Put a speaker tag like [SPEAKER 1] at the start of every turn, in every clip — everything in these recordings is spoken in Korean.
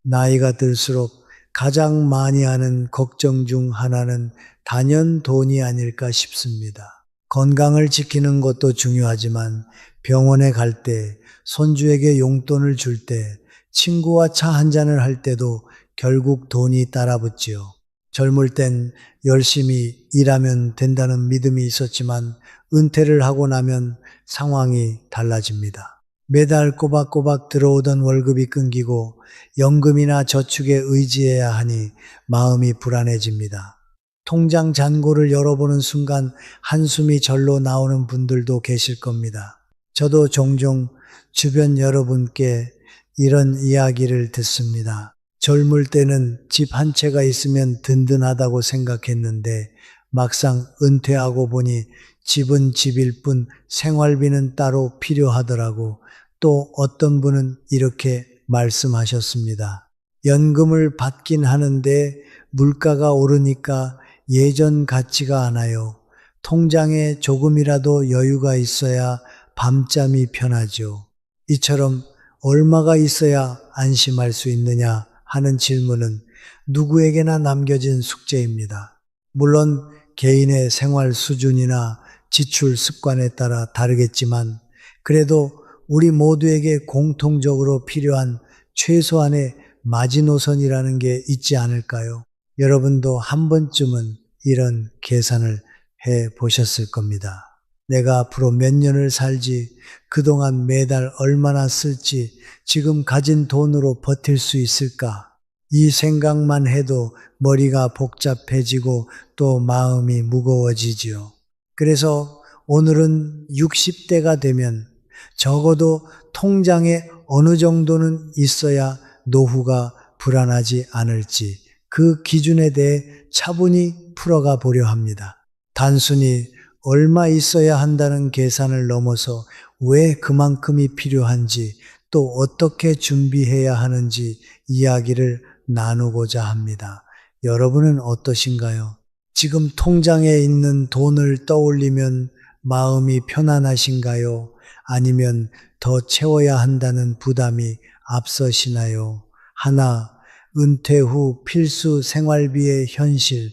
[SPEAKER 1] 나이가 들수록 가장 많이 하는 걱정 중 하나는 단연 돈이 아닐까 싶습니다. 건강을 지키는 것도 중요하지만 병원에 갈 때, 손주에게 용돈을 줄 때, 친구와 차 한잔을 할 때도 결국 돈이 따라붙지요. 젊을 땐 열심히 일하면 된다는 믿음이 있었지만 은퇴를 하고 나면 상황이 달라집니다. 매달 꼬박꼬박 들어오던 월급이 끊기고 연금이나 저축에 의지해야 하니 마음이 불안해집니다. 통장 잔고를 열어보는 순간 한숨이 절로 나오는 분들도 계실 겁니다. 저도 종종 주변 여러분께 이런 이야기를 듣습니다. 젊을 때는 집 한 채가 있으면 든든하다고 생각했는데 막상 은퇴하고 보니 집은 집일 뿐 생활비는 따로 필요하더라고. 또 어떤 분은 이렇게 말씀하셨습니다. 연금을 받긴 하는데 물가가 오르니까 예전 같지가 않아요. 통장에 조금이라도 여유가 있어야 밤잠이 편하죠. 이처럼 얼마가 있어야 안심할 수 있느냐 하는 질문은 누구에게나 남겨진 숙제입니다. 물론 개인의 생활 수준이나 지출 습관에 따라 다르겠지만 그래도 우리 모두에게 공통적으로 필요한 최소한의 마지노선이라는 게 있지 않을까요? 여러분도 한 번쯤은 이런 계산을 해 보셨을 겁니다. 내가 앞으로 몇 년을 살지, 그동안 매달 얼마나 쓸지, 지금 가진 돈으로 버틸 수 있을까? 이 생각만 해도 머리가 복잡해지고 또 마음이 무거워지지요. 그래서 오늘은 60대가 되면 적어도 통장에 어느 정도는 있어야 노후가 불안하지 않을지 그 기준에 대해 차분히 풀어가 보려 합니다. 단순히 얼마 있어야 한다는 계산을 넘어서 왜 그만큼이 필요한지 또 어떻게 준비해야 하는지 이야기를 나누고자 합니다. 여러분은 어떠신가요? 지금 통장에 있는 돈을 떠올리면 마음이 편안하신가요? 아니면 더 채워야 한다는 부담이 앞서시나요? 하나, 은퇴 후 필수 생활비의 현실.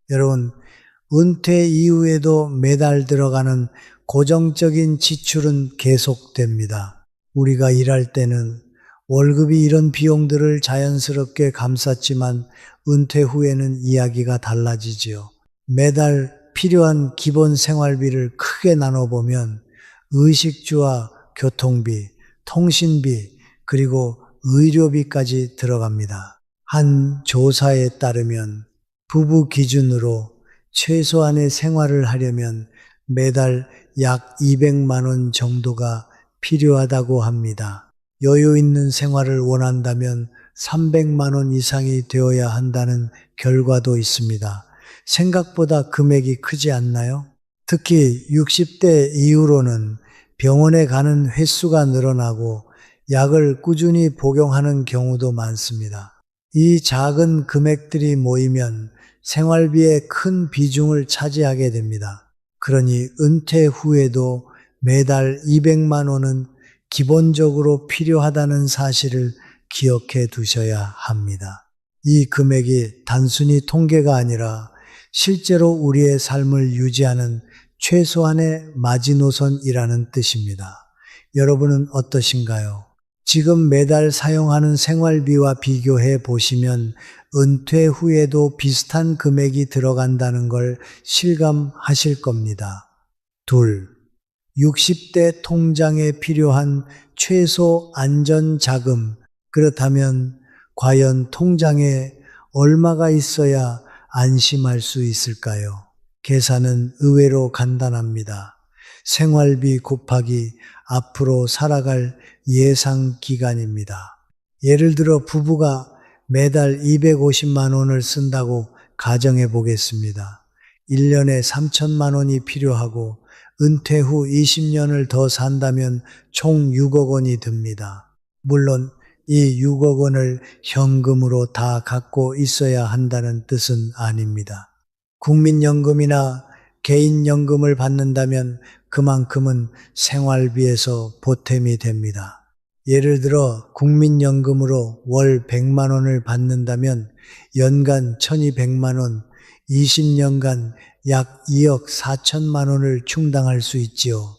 [SPEAKER 1] 여러분, 은퇴 이후에도 매달 들어가는 고정적인 지출은 계속됩니다. 우리가 일할 때는 월급이 이런 비용들을 자연스럽게 감쌌지만 은퇴 후에는 이야기가 달라지지요. 매달 필요한 기본 생활비를 크게 나눠보면 의식주와 교통비, 통신비, 그리고 의료비까지 들어갑니다. 한 조사에 따르면 부부 기준으로 최소한의 생활을 하려면 매달 약 200만 원 정도가 필요하다고 합니다. 여유 있는 생활을 원한다면 300만 원 이상이 되어야 한다는 결과도 있습니다. 생각보다 금액이 크지 않나요? 특히 60대 이후로는 병원에 가는 횟수가 늘어나고 약을 꾸준히 복용하는 경우도 많습니다. 이 작은 금액들이 모이면 생활비의 큰 비중을 차지하게 됩니다. 그러니 은퇴 후에도 매달 200만 원은 기본적으로 필요하다는 사실을 기억해 두셔야 합니다. 이 금액이 단순히 통계가 아니라 실제로 우리의 삶을 유지하는 최소한의 마지노선이라는 뜻입니다. 여러분은 어떠신가요? 지금 매달 사용하는 생활비와 비교해 보시면 은퇴 후에도 비슷한 금액이 들어간다는 걸 실감하실 겁니다. 둘, 60대 통장에 필요한 최소 안전 자금. 그렇다면 과연 통장에 얼마가 있어야 안심할 수 있을까요? 계산은 의외로 간단합니다. 생활비 곱하기 앞으로 살아갈 예상 기간입니다. 예를 들어 부부가 매달 250만 원을 쓴다고 가정해 보겠습니다. 1년에 3천만 원이 필요하고 은퇴 후 20년을 더 산다면 총 6억 원이 듭니다. 물론 이 6억 원을 현금으로 다 갖고 있어야 한다는 뜻은 아닙니다. 국민연금이나 개인연금을 받는다면 그만큼은 생활비에서 보탬이 됩니다. 예를 들어 국민연금으로 월 100만 원을 받는다면 연간 1200만 원, 20년간 약 2억 4천만 원을 충당할 수 있지요.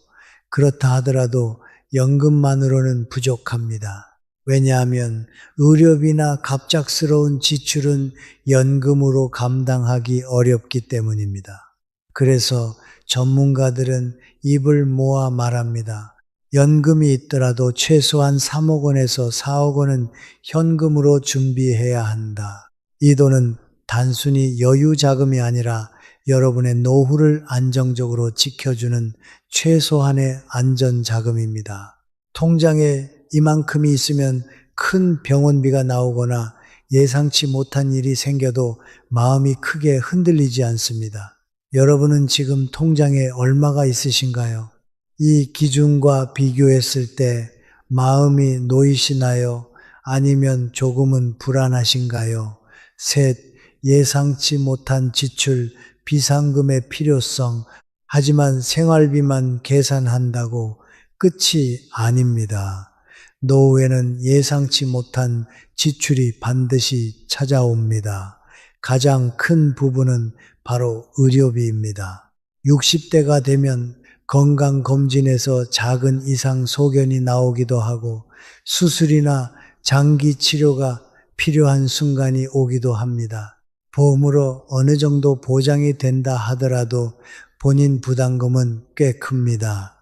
[SPEAKER 1] 그렇다 하더라도 연금만으로는 부족합니다. 왜냐하면 의료비나 갑작스러운 지출은 연금으로 감당하기 어렵기 때문입니다. 그래서 전문가들은 입을 모아 말합니다. 연금이 있더라도 최소한 3억 원에서 4억 원은 현금으로 준비해야 한다. 이 돈은 단순히 여유 자금이 아니라 여러분의 노후를 안정적으로 지켜주는 최소한의 안전 자금입니다. 통장에 이만큼이 있으면 큰 병원비가 나오거나 예상치 못한 일이 생겨도 마음이 크게 흔들리지 않습니다. 여러분은 지금 통장에 얼마가 있으신가요? 이 기준과 비교했을 때 마음이 놓이시나요? 아니면 조금은 불안하신가요? 셋, 예상치 못한 지출, 비상금의 필요성, 하지만 생활비만 계산한다고 끝이 아닙니다. 노후에는 예상치 못한 지출이 반드시 찾아옵니다. 가장 큰 부분은 바로 의료비입니다. 60대가 되면 건강검진에서 작은 이상 소견이 나오기도 하고 수술이나 장기 치료가 필요한 순간이 오기도 합니다. 보험으로 어느 정도 보장이 된다 하더라도 본인 부담금은 꽤 큽니다.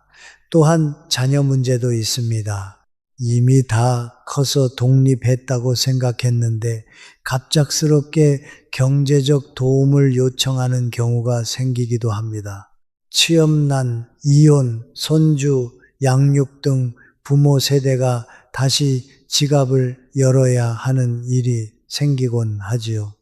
[SPEAKER 1] 또한 자녀 문제도 있습니다. 이미 다 커서 독립했다고 생각했는데 갑작스럽게 경제적 도움을 요청하는 경우가 생기기도 합니다. 취업난, 이혼, 손주, 양육 등 부모 세대가 다시 지갑을 열어야 하는 일이 생기곤 하지요.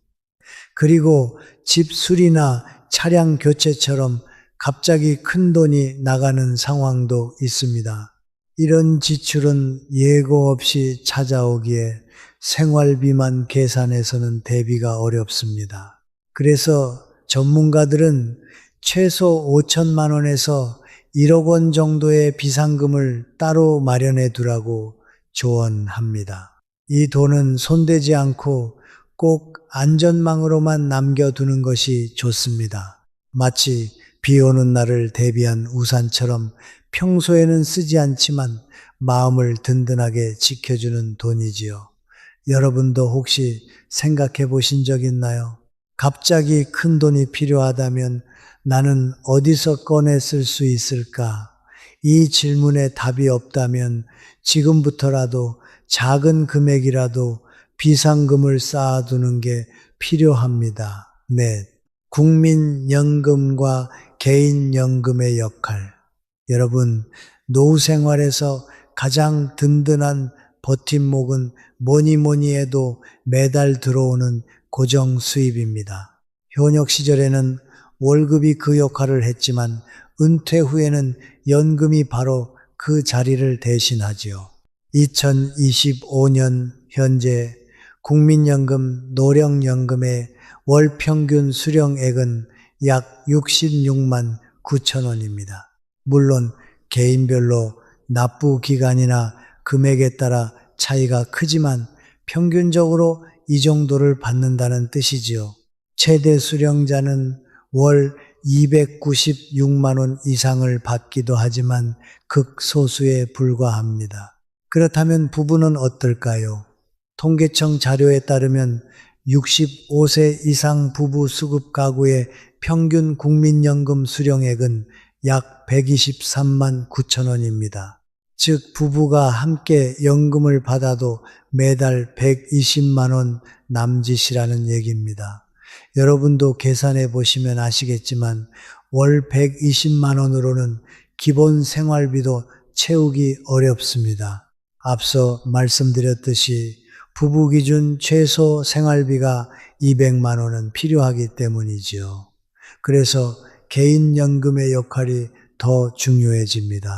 [SPEAKER 1] 그리고 집 수리나 차량 교체처럼 갑자기 큰 돈이 나가는 상황도 있습니다. 이런 지출은 예고 없이 찾아오기에 생활비만 계산해서는 대비가 어렵습니다. 그래서 전문가들은 최소 5천만 원에서 1억 원 정도의 비상금을 따로 마련해 두라고 조언합니다. 이 돈은 손대지 않고 꼭 안전망으로만 남겨두는 것이 좋습니다. 마치 비 오는 날을 대비한 우산처럼 평소에는 쓰지 않지만 마음을 든든하게 지켜주는 돈이지요. 여러분도 혹시 생각해 보신 적 있나요? 갑자기 큰 돈이 필요하다면 나는 어디서 꺼내 쓸 수 있을까? 이 질문에 답이 없다면 지금부터라도 작은 금액이라도 비상금을 쌓아두는 게 필요합니다. 넷, 국민연금과 개인연금의 역할. 여러분, 노후 생활에서 가장 든든한 버팀목은 뭐니 해도 매달 들어오는 고정 수입입니다. 현역 시절에는 월급이 그 역할을 했지만 은퇴 후에는 연금이 바로 그 자리를 대신하지요. 2025년 현재 국민연금, 노령연금의 월 평균 수령액은 약 66만 9천 원입니다. 물론 개인별로 납부 기간이나 금액에 따라 차이가 크지만 평균적으로 이 정도를 받는다는 뜻이지요. 최대 수령자는 월 296만 원 이상을 받기도 하지만 극소수에 불과합니다. 그렇다면 부부는 어떨까요? 통계청 자료에 따르면 65세 이상 부부 수급 가구의 평균 국민연금 수령액은 약 123만 9천 원입니다. 즉 부부가 함께 연금을 받아도 매달 120만 원 남짓이라는 얘기입니다. 여러분도 계산해 보시면 아시겠지만 월 120만 원으로는 기본 생활비도 채우기 어렵습니다. 앞서 말씀드렸듯이 부부 기준 최소 생활비가 200만 원은 필요하기 때문이지요. 그래서 개인연금의 역할이 더 중요해집니다.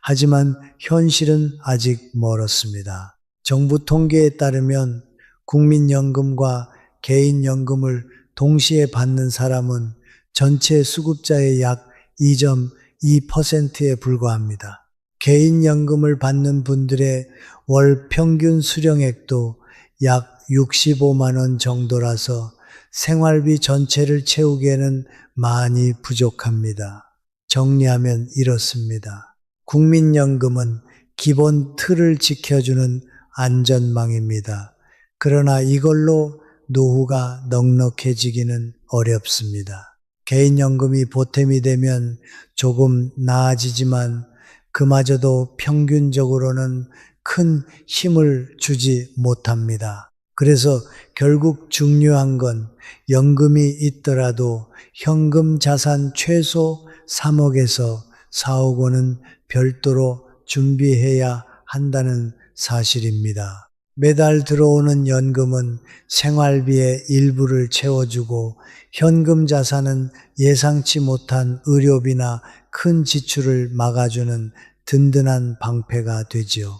[SPEAKER 1] 하지만 현실은 아직 멀었습니다. 정부 통계에 따르면 국민연금과 개인연금을 동시에 받는 사람은 전체 수급자의 약 2.2%에 불과합니다. 개인연금을 받는 분들의 월 평균 수령액도 약 65만 원 정도라서 생활비 전체를 채우기에는 많이 부족합니다. 정리하면 이렇습니다. 국민연금은 기본 틀을 지켜주는 안전망입니다. 그러나 이걸로 노후가 넉넉해지기는 어렵습니다. 개인연금이 보탬이 되면 조금 나아지지만 그마저도 평균적으로는 큰 힘을 주지 못합니다. 그래서 결국 중요한 건 연금이 있더라도 현금 자산 최소 3억에서 4억 원은 별도로 준비해야 한다는 사실입니다. 매달 들어오는 연금은 생활비의 일부를 채워주고 현금 자산은 예상치 못한 의료비나 큰 지출을 막아주는 든든한 방패가 되지요.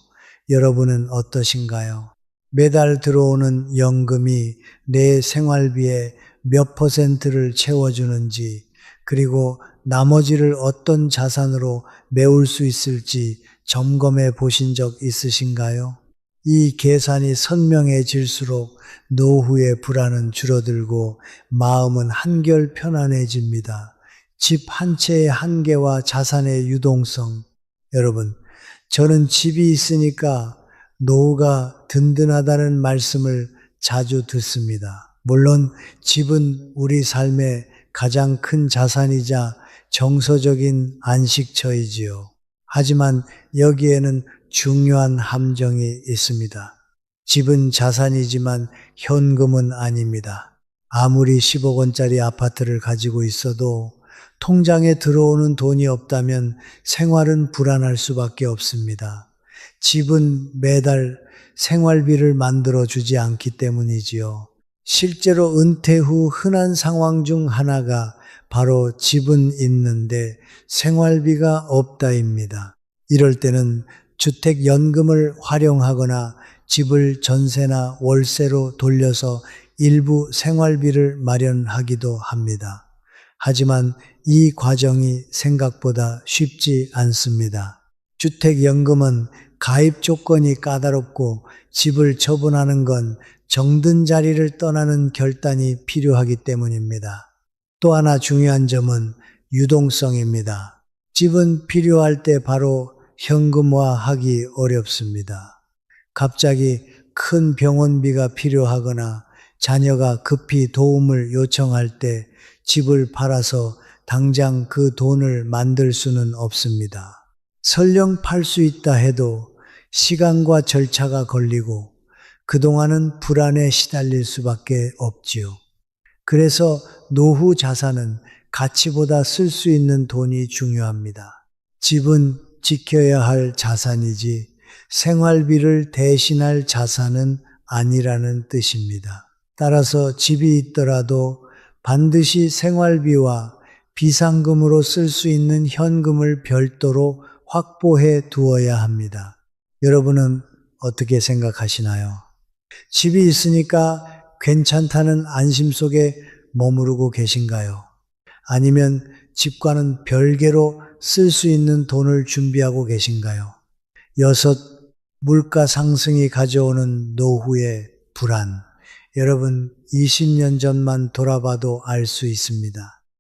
[SPEAKER 1] 여러분은 어떠신가요? 매달 들어오는 연금이 내 생활비의 몇 퍼센트를 채워주는지, 그리고 나머지를 어떤 자산으로 메울 수 있을지 점검해 보신 적 있으신가요? 이 계산이 선명해질수록 노후의 불안은 줄어들고 마음은 한결 편안해집니다. 집 한 채의 한계와 자산의 유동성. 여러분, 저는 집이 있으니까 노후가 든든하다는 말씀을 자주 듣습니다. 물론 집은 우리 삶의 가장 큰 자산이자 정서적인 안식처이지요. 하지만 여기에는 중요한 함정이 있습니다. 집은 자산이지만 현금은 아닙니다. 아무리 10억 원짜리 아파트를 가지고 있어도 통장에 들어오는 돈이 없다면 생활은 불안할 수밖에 없습니다. 집은 매달 생활비를 만들어 주지 않기 때문이지요. 실제로 은퇴 후 흔한 상황 중 하나가 바로 집은 있는데 생활비가 없다입니다. 이럴 때는 주택연금을 활용하거나 집을 전세나 월세로 돌려서 일부 생활비를 마련하기도 합니다. 하지만 이 과정이 생각보다 쉽지 않습니다. 주택연금은 가입 조건이 까다롭고 집을 처분하는 건 정든 자리를 떠나는 결단이 필요하기 때문입니다. 또 하나 중요한 점은 유동성입니다. 집은 필요할 때 바로 현금화하기 어렵습니다. 갑자기 큰 병원비가 필요하거나 자녀가 급히 도움을 요청할 때 집을 팔아서 당장 그 돈을 만들 수는 없습니다. 설령 팔 수 있다 해도 시간과 절차가 걸리고 그동안은 불안에 시달릴 수밖에 없지요. 그래서 노후 자산은 가치보다 쓸 수 있는 돈이 중요합니다. 집은 지켜야 할 자산이지 생활비를 대신할 자산은 아니라는 뜻입니다. 따라서 집이 있더라도 반드시 생활비와 비상금으로 쓸 수 있는 현금을 별도로 확보해 두어야 합니다. 여러분은 어떻게 생각하시나요? 집이 있으니까 괜찮다는 안심 속에 머무르고 계신가요? 아니면 집과는 별개로 쓸 수 있는 돈을 준비하고 계신가요? 6. 물가 상승이 가져오는 노후의 불안. 여러분 20년 전만 돌아봐도 알 수 있습니다.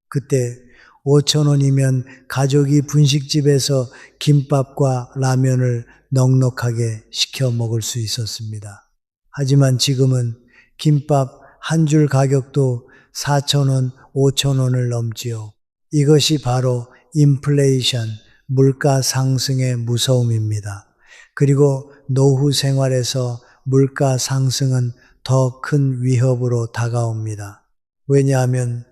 [SPEAKER 1] 그때 5천 원이면 가족이 분식집에서 김밥과 라면을 넉넉하게 시켜 먹을 수 있었습니다. 하지만 지금은 김밥 한 줄 가격도 4천 원, 5천 원을 넘지요. 이것이 바로 인플레이션, 물가 상승의 무서움입니다. 그리고 노후 생활에서 물가 상승은 더 큰 위협으로 다가옵니다. 왜냐하면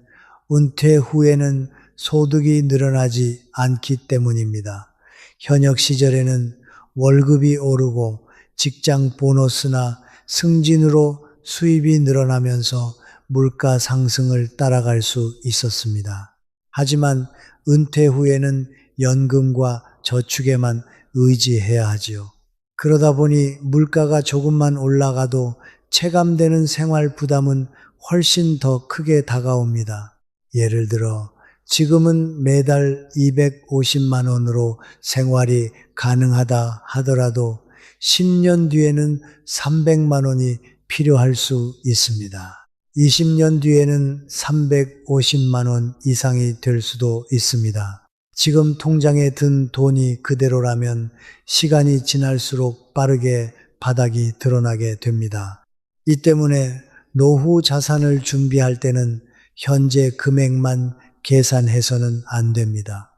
[SPEAKER 1] 은퇴 후에는 소득이 늘어나지 않기 때문입니다. 현역 시절에는 월급이 오르고 직장 보너스나 승진으로 수입이 늘어나면서 물가 상승을 따라갈 수 있었습니다. 하지만 은퇴 후에는 연금과 저축에만 의지해야 하지요. 그러다 보니 물가가 조금만 올라가도 체감되는 생활 부담은 훨씬 더 크게 다가옵니다. 예를 들어 지금은 매달 250만 원으로 생활이 가능하다 하더라도 10년 뒤에는 300만 원이 필요할 수 있습니다. 20년 뒤에는 350만 원 이상이 될 수도 있습니다. 지금 통장에 든 돈이 그대로라면 시간이 지날수록 빠르게 바닥이 드러나게 됩니다. 이 때문에 노후 자산을 준비할 때는 현재 금액만 계산해서는 안 됩니다.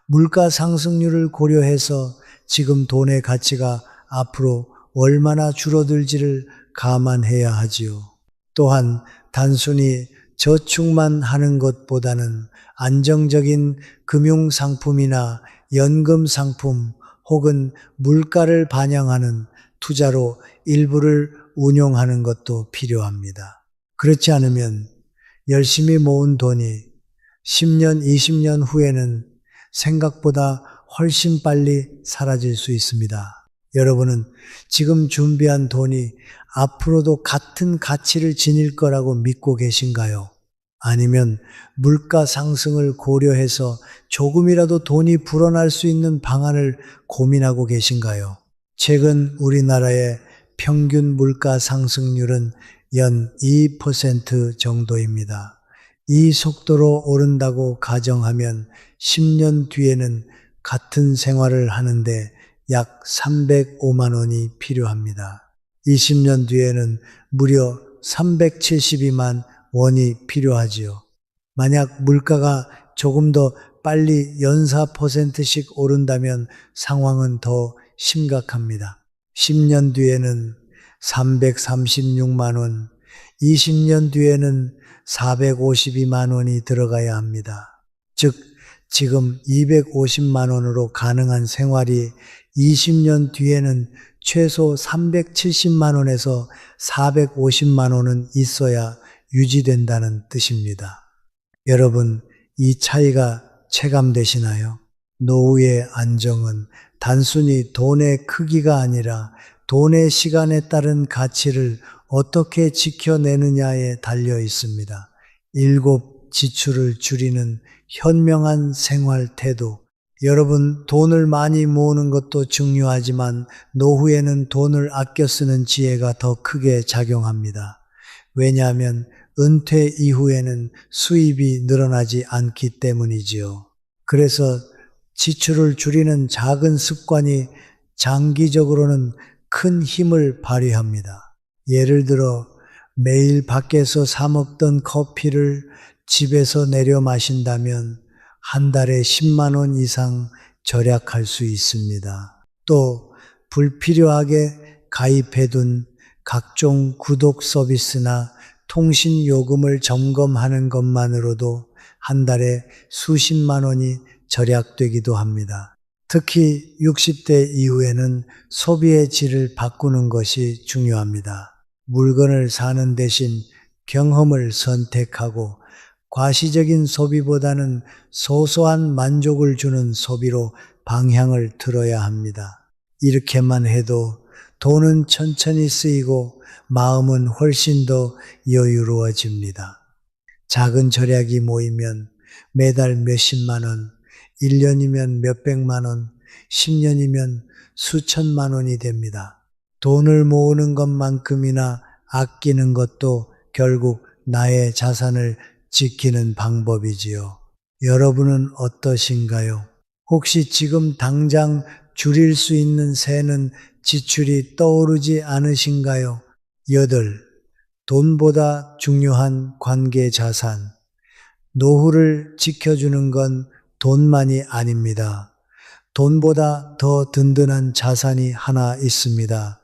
[SPEAKER 1] 물가 상승률을 고려해서 지금 돈의 가치가 앞으로 얼마나 줄어들지를 감안해야 하지요. 또한 단순히 저축만 하는 것보다는 안정적인 금융상품이나 연금상품 혹은 물가를 반영하는 투자로 일부를 운용하는 것도 필요합니다. 그렇지 않으면 열심히 모은 돈이 10년, 20년 후에는 생각보다 훨씬 빨리 사라질 수 있습니다. 여러분은 지금 준비한 돈이 앞으로도 같은 가치를 지닐 거라고 믿고 계신가요? 아니면 물가 상승을 고려해서 조금이라도 돈이 불어날 수 있는 방안을 고민하고 계신가요? 최근 우리나라의 평균 물가 상승률은 연 2% 정도입니다. 이 속도로 오른다고 가정하면 10년 뒤에는 같은 생활을 하는데 약 305만 원이 필요합니다. 20년 뒤에는 무려 372만 원이 필요하지요. 만약 물가가 조금 더 빨리 연사 %씩 오른다면 상황은 더 심각합니다. 10년 뒤에는 336만 원, 20년 뒤에는 452만 원이 들어가야 합니다. 즉, 지금 250만 원으로 가능한 생활이 20년 뒤에는 최소 370만 원에서 450만 원은 있어야 유지된다는 뜻입니다. 여러분, 이 차이가 체감되시나요? 노후의 안정은 단순히 돈의 크기가 아니라 돈의 시간에 따른 가치를 어떻게 지켜내느냐에 달려 있습니다. 7. 지출을 줄이는 현명한 생활 태도. 여러분, 돈을 많이 모으는 것도 중요하지만 노후에는 돈을 아껴 쓰는 지혜가 더 크게 작용합니다. 왜냐하면 은퇴 이후에는 수입이 늘어나지 않기 때문이지요. 그래서 지출을 줄이는 작은 습관이 장기적으로는 큰 힘을 발휘합니다. 예를 들어 매일 밖에서 사 먹던 커피를 집에서 내려 마신다면 한 달에 10만 원 이상 절약할 수 있습니다. 또 불필요하게 가입해둔 각종 구독 서비스나 통신 요금을 점검하는 것만으로도 한 달에 수십만 원이 절약되기도 합니다. 특히 60대 이후에는 소비의 질을 바꾸는 것이 중요합니다. 물건을 사는 대신 경험을 선택하고 과시적인 소비보다는 소소한 만족을 주는 소비로 방향을 틀어야 합니다. 이렇게만 해도 돈은 천천히 쓰이고 마음은 훨씬 더 여유로워집니다. 작은 절약이 모이면 매달 몇십만 원, 1년이면 몇백만 원, 10년이면 수천만 원이 됩니다. 돈을 모으는 것만큼이나 아끼는 것도 결국 나의 자산을 지키는 방법이지요. 여러분은 어떠신가요? 혹시 지금 당장 줄일 수 있는 새는 지출이 떠오르지 않으신가요? 8. 돈보다 중요한 관계 자산. 노후를 지켜주는 건 돈만이 아닙니다. 돈보다 더 든든한 자산이 하나 있습니다.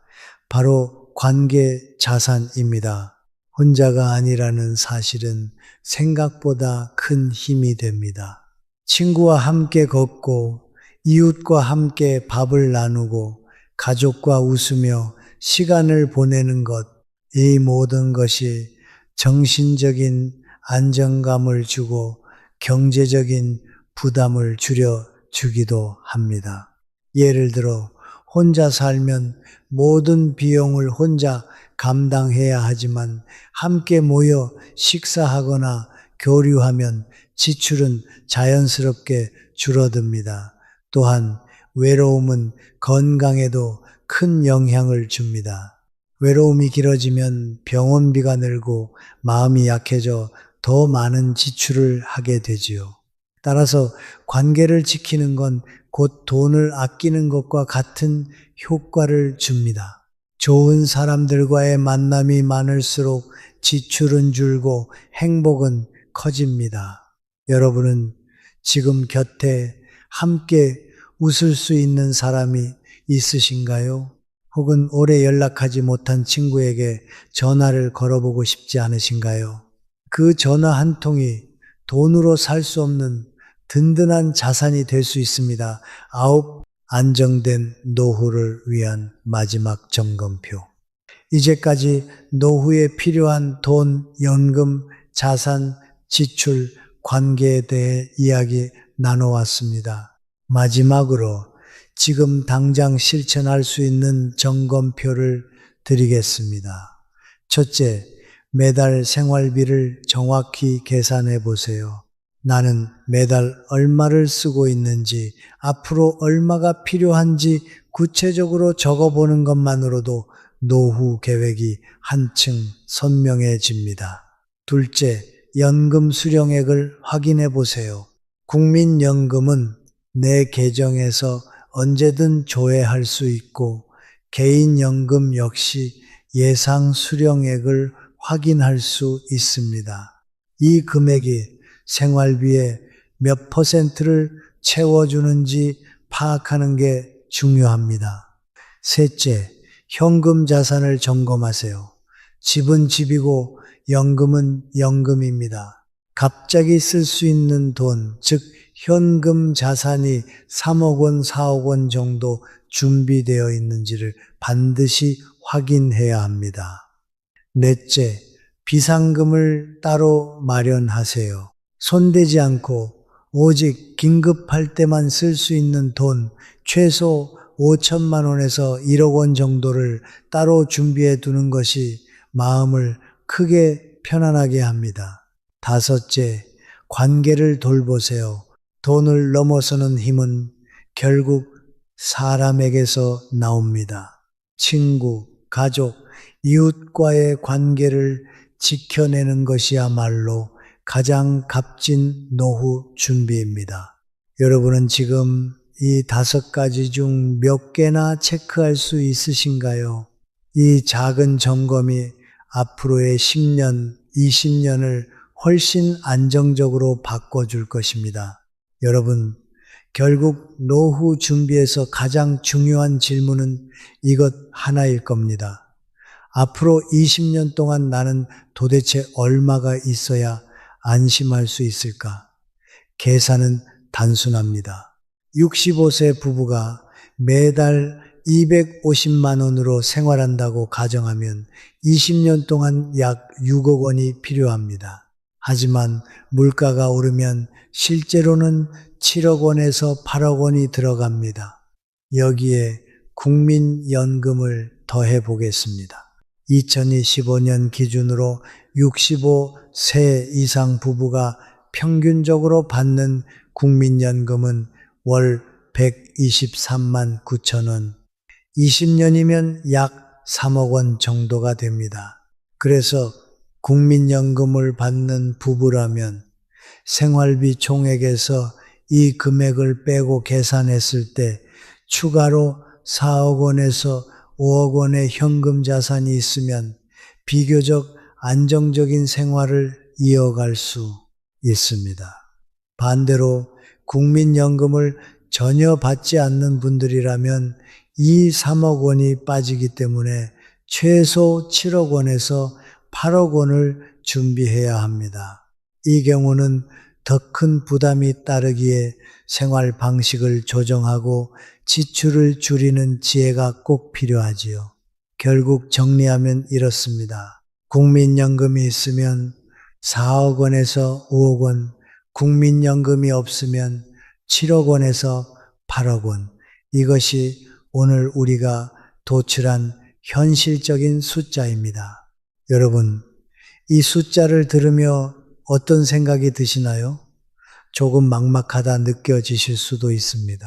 [SPEAKER 1] 바로 관계 자산입니다. 혼자가 아니라는 사실은 생각보다 큰 힘이 됩니다. 친구와 함께 걷고 이웃과 함께 밥을 나누고 가족과 웃으며 시간을 보내는 것, 이 모든 것이 정신적인 안정감을 주고 경제적인 부담을 줄여주기도 합니다. 예를 들어 혼자 살면 모든 비용을 혼자 감당해야 하지만 함께 모여 식사하거나 교류하면 지출은 자연스럽게 줄어듭니다. 또한 외로움은 건강에도 큰 영향을 줍니다. 외로움이 길어지면 병원비가 늘고 마음이 약해져 더 많은 지출을 하게 되지요. 따라서 관계를 지키는 건 곧 돈을 아끼는 것과 같은 효과를 줍니다. 좋은 사람들과의 만남이 많을수록 지출은 줄고 행복은 커집니다. 여러분은 지금 곁에 함께 웃을 수 있는 사람이 있으신가요? 혹은 오래 연락하지 못한 친구에게 전화를 걸어보고 싶지 않으신가요? 그 전화 한 통이 돈으로 살 수 없는 든든한 자산이 될 수 있습니다. 9. 안정된 노후를 위한 마지막 점검표. 이제까지 노후에 필요한 돈, 연금, 자산, 지출, 관계에 대해 이야기 나눠왔습니다. 마지막으로 지금 당장 실천할 수 있는 점검표를 드리겠습니다. 첫째, 매달 생활비를 정확히 계산해 보세요. 나는 매달 얼마를 쓰고 있는지, 앞으로 얼마가 필요한지 구체적으로 적어보는 것만으로도 노후 계획이 한층 선명해집니다. 둘째, 연금 수령액을 확인해 보세요. 국민연금은 내 계정에서 언제든 조회할 수 있고 개인연금 역시 예상 수령액을 확인할 수 있습니다. 이 금액이 생활비의 몇 퍼센트를 채워주는지 파악하는 게 중요합니다. 셋째, 현금 자산을 점검하세요. 집은 집이고 연금은 연금입니다. 갑자기 쓸 수 있는 돈, 즉 현금 자산이 3억 원, 4억 원 정도 준비되어 있는지를 반드시 확인해야 합니다. 넷째, 비상금을 따로 마련하세요. 손대지 않고 오직 긴급할 때만 쓸 수 있는 돈, 최소 5천만 원에서 1억 원 정도를 따로 준비해 두는 것이 마음을 크게 편안하게 합니다. 다섯째, 관계를 돌보세요. 돈을 넘어서는 힘은 결국 사람에게서 나옵니다. 친구, 가족, 이웃과의 관계를 지켜내는 것이야말로 가장 값진 노후 준비입니다. 여러분은 지금 이 5가지 중 몇 개나 체크할 수 있으신가요? 이 작은 점검이 앞으로의 10년, 20년을 훨씬 안정적으로 바꿔줄 것입니다. 여러분, 결국 노후 준비에서 가장 중요한 질문은 이것 하나일 겁니다. 앞으로 20년 동안 나는 도대체 얼마가 있어야 안심할 수 있을까? 계산은 단순합니다. 65세 부부가 매달 250만 원으로 생활한다고 가정하면 20년 동안 약 6억 원이 필요합니다. 하지만 물가가 오르면 실제로는 7억 원에서 8억 원이 들어갑니다. 여기에 국민연금을 더해 보겠습니다. 2025년 기준으로 65세 이상 부부가 평균적으로 받는 국민연금은 월 123만 9천 원, 20년이면 약 3억 원 정도가 됩니다. 그래서 국민연금을 받는 부부라면 생활비 총액에서 이 금액을 빼고 계산했을 때 추가로 4억 원에서 5억 원의 현금 자산이 있으면 비교적 안정적인 생활을 이어갈 수 있습니다. 반대로 국민연금을 전혀 받지 않는 분들이라면 이 3억 원이 빠지기 때문에 최소 7억 원에서 8억 원을 준비해야 합니다. 이 경우는 더 큰 부담이 따르기에 생활 방식을 조정하고 지출을 줄이는 지혜가 꼭 필요하지요. 결국 정리하면 이렇습니다. 국민연금이 있으면 4억 원에서 5억 원, 국민연금이 없으면 7억 원에서 8억 원. 이것이 오늘 우리가 도출한 현실적인 숫자입니다. 여러분, 이 숫자를 들으며 어떤 생각이 드시나요? 조금 막막하다 느껴지실 수도 있습니다.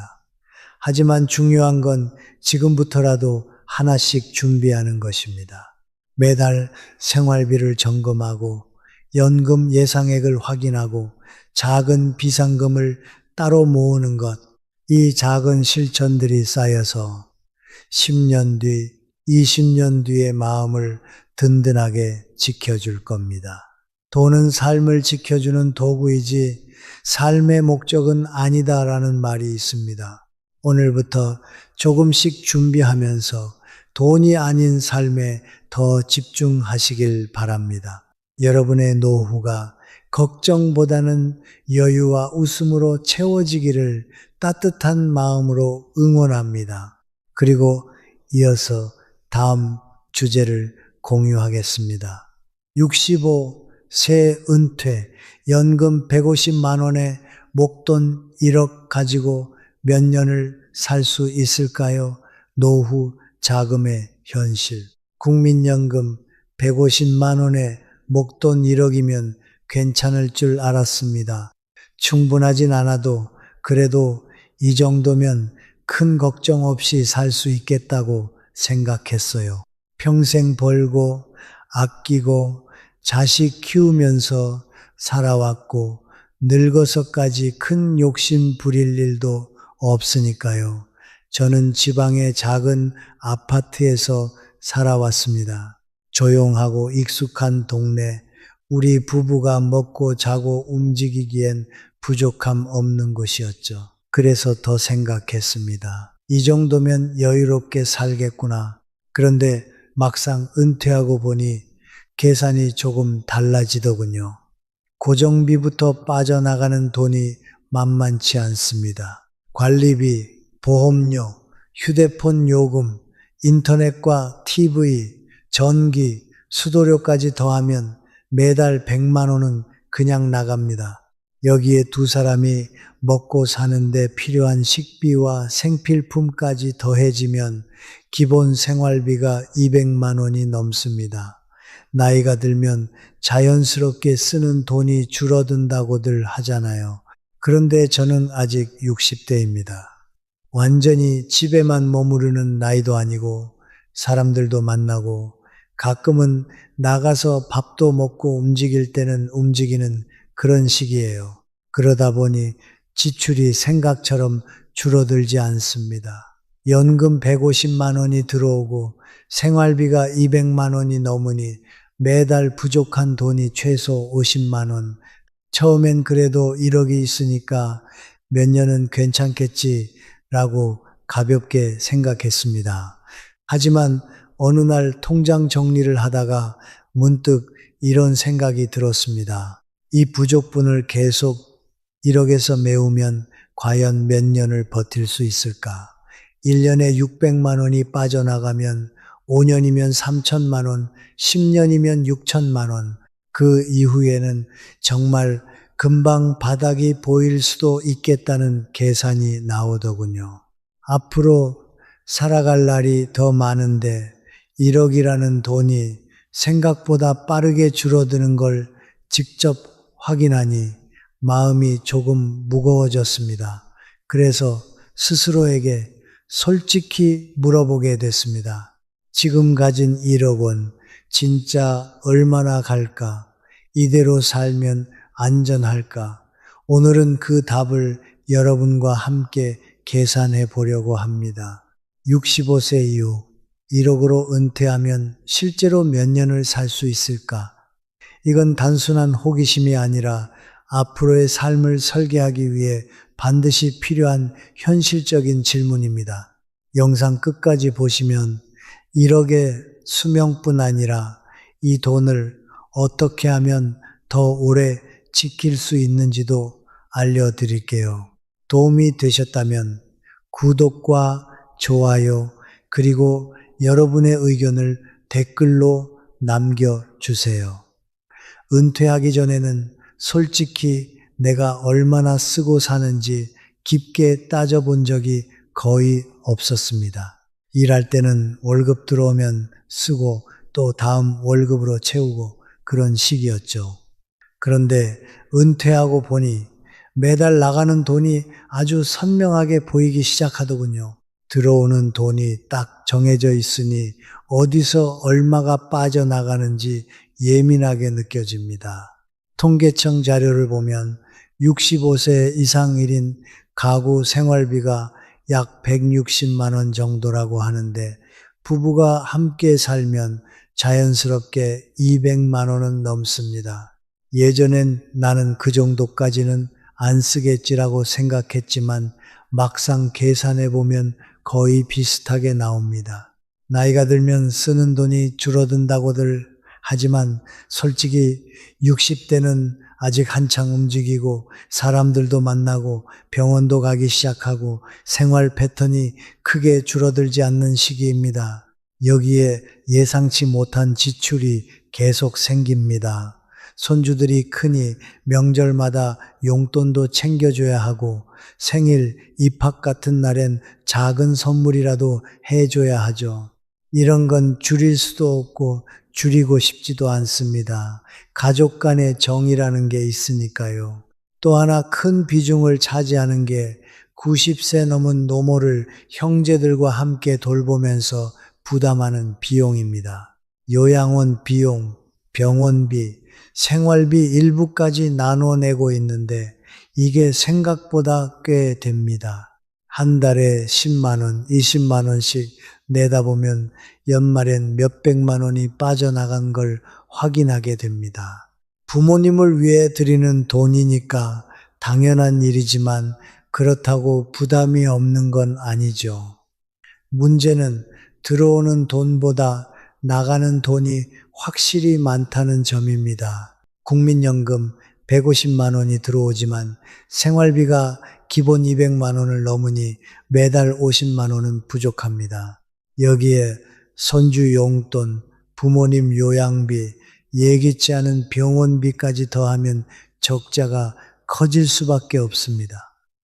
[SPEAKER 1] 하지만 중요한 건 지금부터라도 하나씩 준비하는 것입니다. 매달 생활비를 점검하고 연금 예상액을 확인하고 작은 비상금을 따로 모으는 것, 이 작은 실천들이 쌓여서 10년 뒤, 20년 뒤의 마음을 든든하게 지켜줄 겁니다. 돈은 삶을 지켜주는 도구이지 삶의 목적은 아니다라는 말이 있습니다. 오늘부터 조금씩 준비하면서 돈이 아닌 삶에 더 집중하시길 바랍니다. 여러분의 노후가 걱정보다는 여유와 웃음으로 채워지기를 따뜻한 마음으로 응원합니다. 그리고 이어서 다음 주제를 공유하겠습니다. 65 새 은퇴, 연금 150만 원에 목돈 1억 가지고 몇 년을 살 수 있을까요? 노후 자금의 현실. 국민연금 150만 원에 목돈 1억이면 괜찮을 줄 알았습니다. 충분하진 않아도 그래도 이 정도면 큰 걱정 없이 살 수 있겠다고 생각했어요. 평생 벌고 아끼고 자식 키우면서 살아왔고 늙어서까지 큰 욕심 부릴 일도 없으니까요. 저는 지방의 작은 아파트에서 살아왔습니다. 조용하고 익숙한 동네, 우리 부부가 먹고 자고 움직이기엔 부족함 없는 곳이었죠. 그래서 더 생각했습니다. 이 정도면 여유롭게 살겠구나. 그런데 막상 은퇴하고 보니 계산이 조금 달라지더군요. 고정비부터 빠져나가는 돈이 만만치 않습니다. 관리비, 보험료, 휴대폰 요금, 인터넷과 TV, 전기, 수도료까지 더하면 매달 100만 원은 그냥 나갑니다. 여기에 두 사람이 먹고 사는데 필요한 식비와 생필품까지 더해지면 기본 생활비가 200만 원이 넘습니다. 나이가 들면 자연스럽게 쓰는 돈이 줄어든다고들 하잖아요. 그런데 저는 아직 60대입니다. 완전히 집에만 머무르는 나이도 아니고 사람들도 만나고 가끔은 나가서 밥도 먹고 움직일 때는 움직이는 그런 시기예요. 그러다 보니 지출이 생각처럼 줄어들지 않습니다. 연금 150만 원이 들어오고 생활비가 200만 원이 넘으니 매달 부족한 돈이 최소 50만 원. 처음엔 그래도 1억이 있으니까 몇 년은 괜찮겠지라고 가볍게 생각했습니다. 하지만 어느 날 통장 정리를 하다가 문득 이런 생각이 들었습니다. 이 부족분을 계속 1억에서 메우면 과연 몇 년을 버틸 수 있을까? 1년에 600만 원이 빠져나가면 5년이면 3천만 원, 10년이면 6천만 원. 그 이후에는 정말 금방 바닥이 보일 수도 있겠다는 계산이 나오더군요. 앞으로 살아갈 날이 더 많은데 1억이라는 돈이 생각보다 빠르게 줄어드는 걸 직접 확인하니 마음이 조금 무거워졌습니다. 그래서 스스로에게 솔직히 물어보게 됐습니다. 지금 가진 1억 원 진짜 얼마나 갈까? 이대로 살면 안전할까? 오늘은 그 답을 여러분과 함께 계산해 보려고 합니다. 65세 이후 1억으로 은퇴하면 실제로 몇 년을 살 수 있을까? 이건 단순한 호기심이 아니라 앞으로의 삶을 설계하기 위해 반드시 필요한 현실적인 질문입니다. 영상 끝까지 보시면 1억의 수명뿐 아니라 이 돈을 어떻게 하면 더 오래 지킬 수 있는지도 알려드릴게요. 도움이 되셨다면 구독과 좋아요 그리고 여러분의 의견을 댓글로 남겨주세요. 은퇴하기 전에는 솔직히 내가 얼마나 쓰고 사는지 깊게 따져본 적이 거의 없었습니다. 일할 때는 월급 들어오면 쓰고 또 다음 월급으로 채우고 그런 식이었죠. 그런데 은퇴하고 보니 매달 나가는 돈이 아주 선명하게 보이기 시작하더군요. 들어오는 돈이 딱 정해져 있으니 어디서 얼마가 빠져나가는지 예민하게 느껴집니다. 통계청 자료를 보면 65세 이상일인 가구 생활비가 약 160만 원 정도라고 하는데 부부가 함께 살면 자연스럽게 200만 원은 넘습니다. 예전엔 나는 그 정도까지는 안 쓰겠지라고 생각했지만 막상 계산해 보면 거의 비슷하게 나옵니다. 나이가 들면 쓰는 돈이 줄어든다고들 하지만 솔직히 60대는 아직 한창 움직이고 사람들도 만나고 병원도 가기 시작하고 생활 패턴이 크게 줄어들지 않는 시기입니다. 여기에 예상치 못한 지출이 계속 생깁니다. 손주들이 크니 명절마다 용돈도 챙겨줘야 하고 생일, 입학 같은 날엔 작은 선물이라도 해줘야 하죠. 이런 건 줄일 수도 없고 줄이고 싶지도 않습니다. 가족 간의 정이라는 게 있으니까요. 또 하나 큰 비중을 차지하는 게 90세 넘은 노모를 형제들과 함께 돌보면서 부담하는 비용입니다. 요양원 비용, 병원비, 생활비 일부까지 나눠 내고 있는데 이게 생각보다 꽤 됩니다. 한 달에 10만 원, 20만 원씩 내다 보면 연말엔 몇백만 원이 빠져나간 걸 확인하게 됩니다. 부모님을 위해 드리는 돈이니까 당연한 일이지만 그렇다고 부담이 없는 건 아니죠. 문제는 들어오는 돈보다 나가는 돈이 확실히 많다는 점입니다. 국민연금 150만 원이 들어오지만 생활비가 기본 200만 원을 넘으니 매달 50만 원은 부족합니다. 여기에 손주 용돈, 부모님 요양비, 예기치 않은 병원비까지 더하면 적자가 커질 수밖에 없습니다.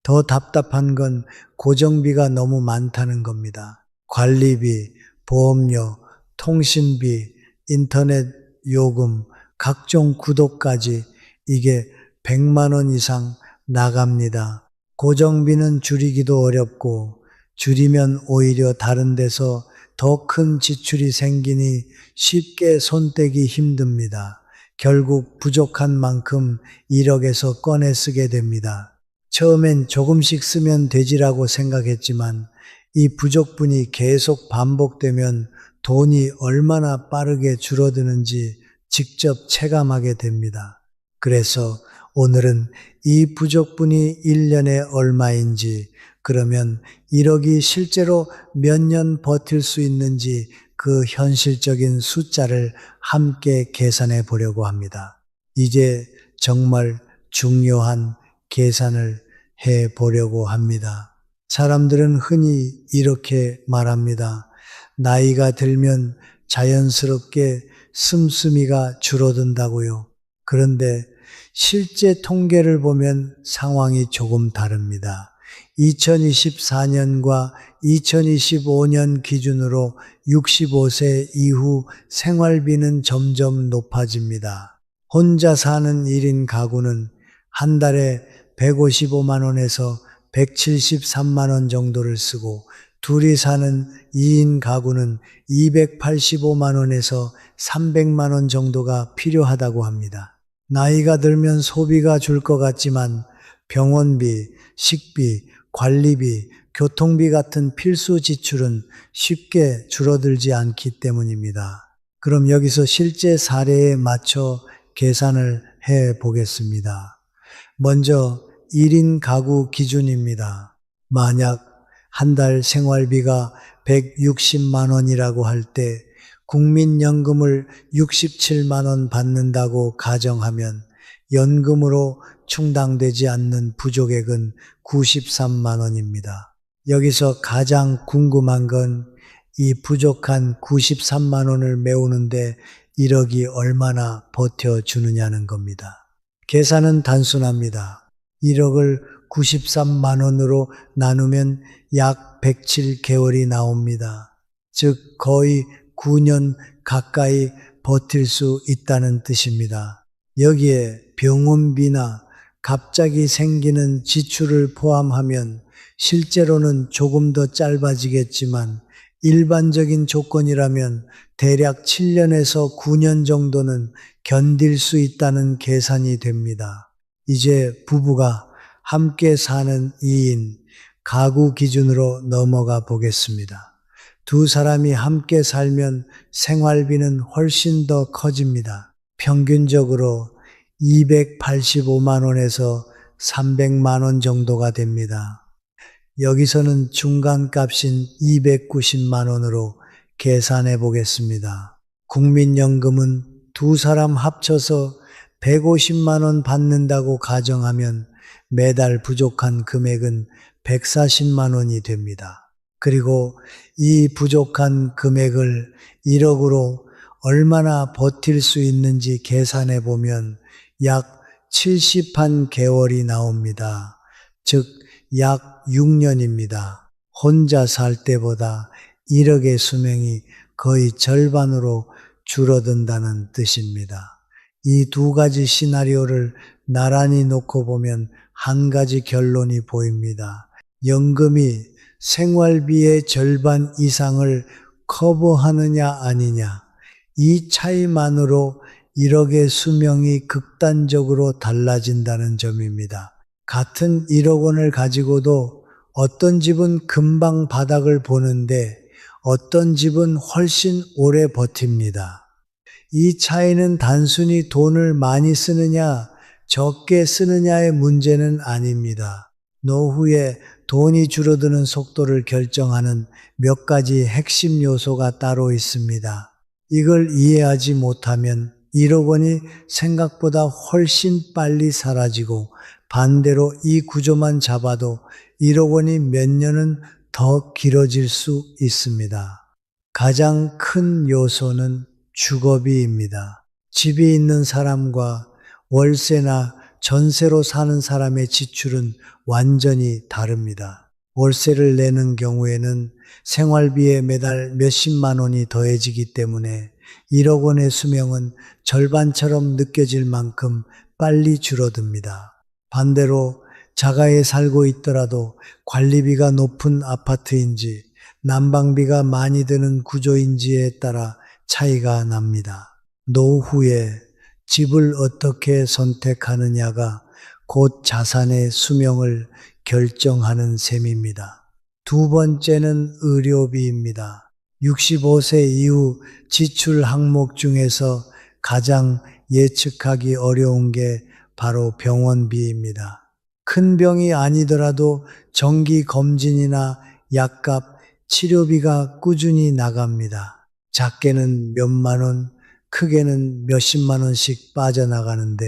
[SPEAKER 1] 더 답답한 건 고정비가 너무 많다는 겁니다. 관리비, 보험료, 통신비, 인터넷 요금, 각종 구독까지 이게 100만 원 이상 나갑니다. 고정비는 줄이기도 어렵고 줄이면 오히려 다른 데서 더 큰 지출이 생기니 쉽게 손떼기 힘듭니다. 결국 부족한 만큼 1억에서 꺼내 쓰게 됩니다. 처음엔 조금씩 쓰면 되지라고 생각했지만 이 부족분이 계속 반복되면 돈이 얼마나 빠르게 줄어드는지 직접 체감하게 됩니다. 그래서 오늘은 이 부족분이 1년에 얼마인지, 그러면 1억이 실제로 몇 년 버틸 수 있는지 그 현실적인 숫자를 함께 계산해 보려고 합니다. 이제 정말 중요한 계산을 해 보려고 합니다. 사람들은 흔히 이렇게 말합니다. 나이가 들면 자연스럽게 씀씀이가 줄어든다고요. 그런데 실제 통계를 보면 상황이 조금 다릅니다. 2024년과 2025년 기준으로 65세 이후 생활비는 점점 높아집니다. 혼자 사는 1인 가구는 한 달에 155만 원에서 173만 원 정도를 쓰고 둘이 사는 2인 가구는 285만 원에서 300만 원 정도가 필요하다고 합니다. 나이가 들면 소비가 줄 것 같지만 병원비, 식비, 관리비, 교통비 같은 필수 지출은 쉽게 줄어들지 않기 때문입니다. 그럼 여기서 실제 사례에 맞춰 계산을 해 보겠습니다. 먼저 1인 가구 기준입니다. 만약 한 달 생활비가 160만 원이라고 할 때 국민연금을 67만 원 받는다고 가정하면 연금으로 충당되지 않는 부족액은 93만 원입니다. 여기서 가장 궁금한 건 이 부족한 93만 원을 메우는데 1억이 얼마나 버텨주느냐는 겁니다. 계산은 단순합니다. 1억을 93만 원으로 나누면 약 107개월이 나옵니다. 즉 거의 9년 가까이 버틸 수 있다는 뜻입니다. 여기에 병원비나 갑자기 생기는 지출을 포함하면 실제로는 조금 더 짧아지겠지만 일반적인 조건이라면 대략 7년에서 9년 정도는 견딜 수 있다는 계산이 됩니다. 이제 부부가 함께 사는 2인 가구 기준으로 넘어가 보겠습니다. 두 사람이 함께 살면 생활비는 훨씬 더 커집니다. 평균적으로 285만 원에서 300만 원 정도가 됩니다. 여기서는 중간값인 290만 원으로 계산해 보겠습니다. 국민연금은 두 사람 합쳐서 150만 원 받는다고 가정하면 매달 부족한 금액은 140만 원이 됩니다. 그리고 이 부족한 금액을 1억으로 얼마나 버틸 수 있는지 계산해 보면 약 71개월이 나옵니다. 즉, 약 6년입니다. 혼자 살 때보다 1억의 수명이 거의 절반으로 줄어든다는 뜻입니다. 이 두 가지 시나리오를 나란히 놓고 보면 한 가지 결론이 보입니다. 연금이 생활비의 절반 이상을 커버하느냐 아니냐, 이 차이만으로 1억의 수명이 극단적으로 달라진다는 점입니다. 같은 1억 원을 가지고도 어떤 집은 금방 바닥을 보는데 어떤 집은 훨씬 오래 버팁니다. 이 차이는 단순히 돈을 많이 쓰느냐, 적게 쓰느냐의 문제는 아닙니다. 노후에 돈이 줄어드는 속도를 결정하는 몇 가지 핵심 요소가 따로 있습니다. 이걸 이해하지 못하면 1억 원이 생각보다 훨씬 빨리 사라지고 반대로 이 구조만 잡아도 1억 원이 몇 년은 더 길어질 수 있습니다. 가장 큰 요소는 주거비입니다. 집이 있는 사람과 월세나 전세로 사는 사람의 지출은 완전히 다릅니다. 월세를 내는 경우에는 생활비에 매달 몇십만 원이 더해지기 때문에 1억 원의 수명은 절반처럼 느껴질 만큼 빨리 줄어듭니다. 반대로 자가에 살고 있더라도 관리비가 높은 아파트인지 난방비가 많이 드는 구조인지에 따라 차이가 납니다. 노후에 집을 어떻게 선택하느냐가 곧 자산의 수명을 결정하는 셈입니다. 두 번째는 의료비입니다. 65세 이후 지출 항목 중에서 가장 예측하기 어려운 게 바로 병원비입니다. 큰 병이 아니더라도 정기 검진이나 약값, 치료비가 꾸준히 나갑니다. 작게는 몇만 원, 크게는 몇십만 원씩 빠져나가는데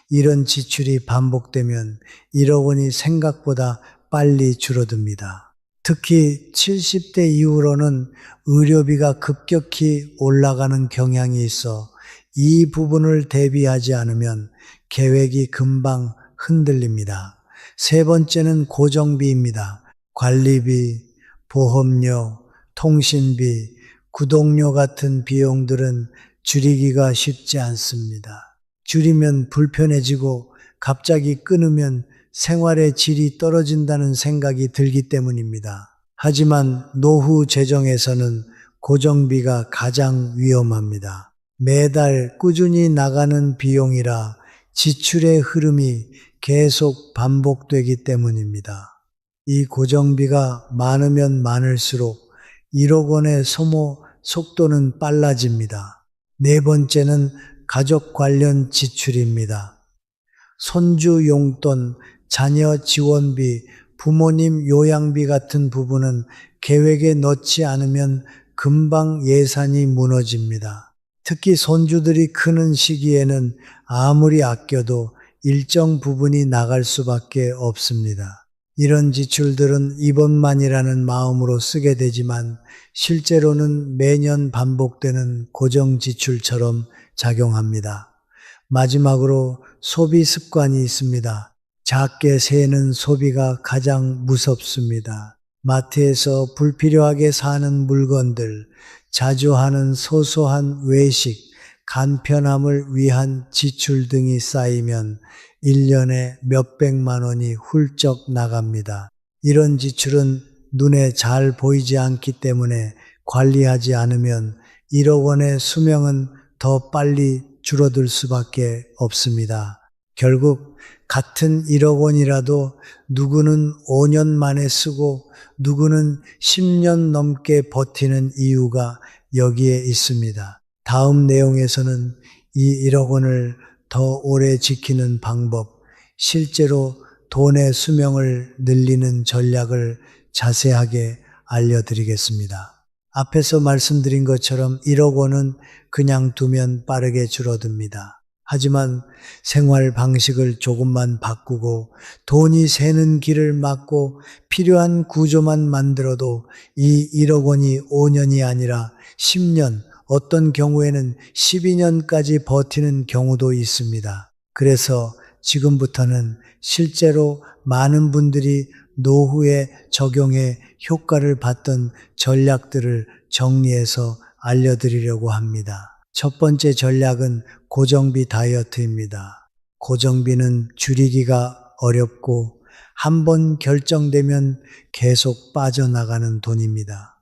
[SPEAKER 1] 이런 지출이 반복되면 1억 원이 생각보다 빨리 줄어듭니다. 특히 70대 이후로는 의료비가 급격히 올라가는 경향이 있어 이 부분을 대비하지 않으면 계획이 금방 흔들립니다. 세 번째는 고정비입니다. 관리비, 보험료, 통신비, 구독료 같은 비용들은 줄이기가 쉽지 않습니다. 줄이면 불편해지고 갑자기 끊으면 생활의 질이 떨어진다는 생각이 들기 때문입니다. 하지만 노후 재정에서는 고정비가 가장 위험합니다. 매달 꾸준히 나가는 비용이라 지출의 흐름이 계속 반복되기 때문입니다. 이 고정비가 많으면 많을수록 1억 원의 소모 속도는 빨라집니다. 네 번째는 가족 관련 지출입니다. 손주 용돈, 자녀 지원비, 부모님 요양비 같은 부분은 계획에 넣지 않으면 금방 예산이 무너집니다. 특히 손주들이 크는 시기에는 아무리 아껴도 일정 부분이 나갈 수밖에 없습니다. 이런 지출들은 이번만이라는 마음으로 쓰게 되지만 실제로는 매년 반복되는 고정 지출처럼 작용합니다. 마지막으로 소비 습관이 있습니다. 작게 세는 소비가 가장 무섭습니다. 마트에서 불필요하게 사는 물건들, 자주 하는 소소한 외식, 간편함을 위한 지출 등이 쌓이면 1년에 몇백만 원이 훌쩍 나갑니다. 이런 지출은 눈에 잘 보이지 않기 때문에 관리하지 않으면 1억 원의 수명은 더 빨리 줄어들 수밖에 없습니다. 결국 같은 1억 원이라도 누구는 5년 만에 쓰고 누구는 10년 넘게 버티는 이유가 여기에 있습니다. 다음 내용에서는 이 1억 원을 더 오래 지키는 방법, 실제로 돈의 수명을 늘리는 전략을 자세하게 알려드리겠습니다. 앞에서 말씀드린 것처럼 1억 원은 그냥 두면 빠르게 줄어듭니다. 하지만 생활 방식을 조금만 바꾸고 돈이 새는 길을 막고 필요한 구조만 만들어도 이 1억 원이 5년이 아니라 10년, 어떤 경우에는 12년까지 버티는 경우도 있습니다. 그래서 지금부터는 실제로 많은 분들이 노후에 적용해 효과를 봤던 전략들을 정리해서 알려드리려고 합니다. 첫 번째 전략은 고정비 다이어트입니다. 고정비는 줄이기가 어렵고 한번 결정되면 계속 빠져나가는 돈입니다.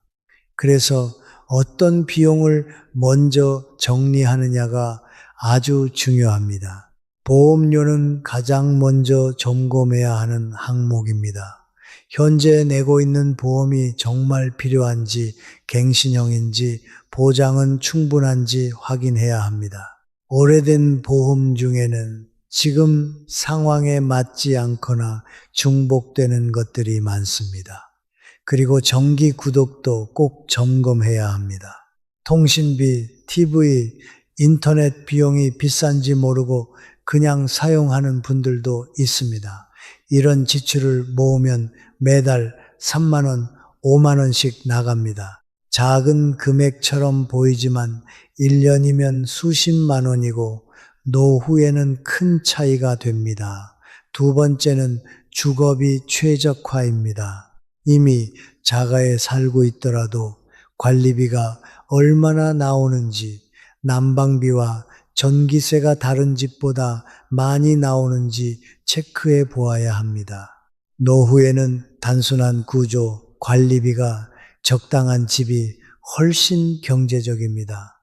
[SPEAKER 1] 그래서 어떤 비용을 먼저 정리하느냐가 아주 중요합니다. 보험료는 가장 먼저 점검해야 하는 항목입니다. 현재 내고 있는 보험이 정말 필요한지, 갱신형인지, 보장은 충분한지 확인해야 합니다. 오래된 보험 중에는 지금 상황에 맞지 않거나 중복되는 것들이 많습니다. 그리고 정기 구독도 꼭 점검해야 합니다. 통신비, TV, 인터넷 비용이 비싼지 모르고 그냥 사용하는 분들도 있습니다. 이런 지출을 모으면 매달 3만 원, 5만 원씩 나갑니다. 작은 금액처럼 보이지만 1년이면 수십만 원이고 노후에는 큰 차이가 됩니다. 두 번째는 주거비 최적화입니다. 이미 자가에 살고 있더라도 관리비가 얼마나 나오는지, 난방비와 전기세가 다른 집보다 많이 나오는지 체크해 보아야 합니다. 노후에는 단순한 구조, 관리비가 적당한 집이 훨씬 경제적입니다.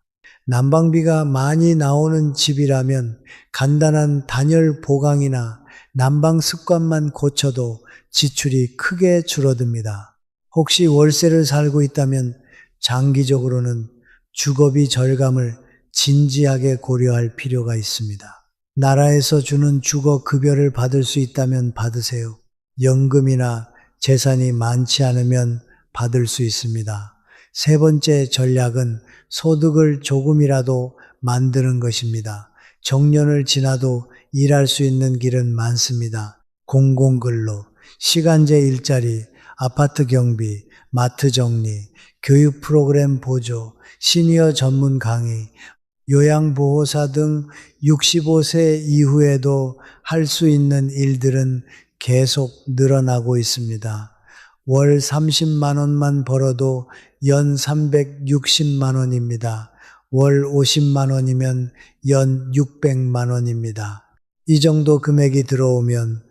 [SPEAKER 1] 난방비가 많이 나오는 집이라면 간단한 단열 보강이나 난방 습관만 고쳐도 지출이 크게 줄어듭니다. 혹시 월세를 살고 있다면 장기적으로는 주거비 절감을 진지하게 고려할 필요가 있습니다. 나라에서 주는 주거급여를 받을 수 있다면 받으세요. 연금이나 재산이 많지 않으면 받을 수 있습니다. 세 번째 전략은 소득을 조금이라도 만드는 것입니다. 정년을 지나도 일할 수 있는 길은 많습니다. 공공근로, 시간제 일자리, 아파트 경비, 마트 정리, 교육 프로그램 보조, 시니어 전문 강의, 요양보호사 등 65세 이후에도 할 수 있는 일들은 계속 늘어나고 있습니다. 월 30만 원만 벌어도 연 360만 원입니다. 월 50만 원이면 연 600만 원입니다. 이 정도 금액이 들어오면